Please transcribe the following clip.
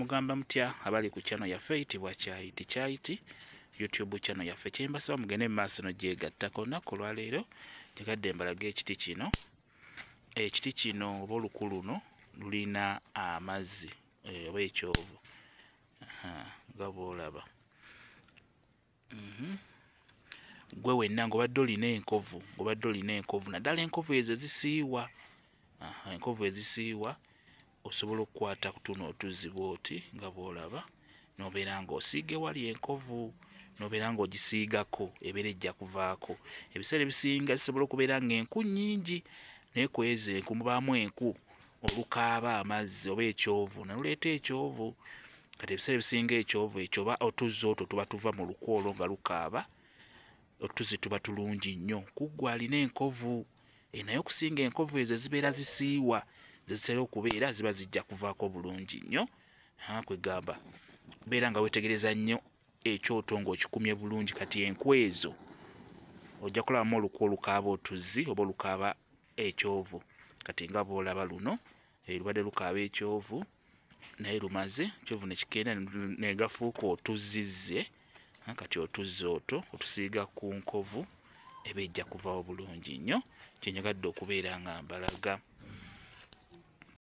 mugamba mutya abali ku channel yaffe eyitibwa Kyaiti YouTube channel yaffe. Kyembasaba mugende mu maaso n'ogyegattako olunaku olwaleero tegadde mbalaga ekiti kino. Ekiti kino oba oluku luno lulina amazzi oba ekyovu nga bw'olaba. Gwe wenna ng'obadde olina enkovu naddala enkovu ezo ezisiiwa, enkovu ezisiiwa osobola okukwata kutuno otuzzi bw'oti nga bw'olaba n'obeera ng'osiiga ewali enkovu n'obeera ng'ogisiigako ebeera ejja kuvaako. Ebiseera ebisinga zisobola okubeera ng'enku nnyingi naye ku ezo enku mubaamu enku olukaaba amazzi oba ekyovu naluleeta ekyovu. Kati ebiseera ebisinga ekyovu ekyo oba otuzzi otwo tuba tuva mu luku olwo nga lukaaba, otuzzi tuba tulungi nnyo. Kuggwe alina enkovu naye okusinga enkovu ezo zibeera zisiiwa zitera okubeera ziba zijja kuvaako bulungi nnyo. Kwegamba beera nga weetegereza nnyo ekyoto ng'okikumye bulungi. Kati enku ezo ojja kulabamu oluku olukaaba otuzzi oba olukaaba ekyovu. Kati nga bw'olaba luno lubadde lukaaba ekyovu naye lumaze ekyovu ne kigenda ne gafuuka otuzzizze. Kati otuzzi otwo otusiiga ku nkovu eba ejja kuvaawo bulungi nnyo. Kyenjagadde okubeera nga mbalaga.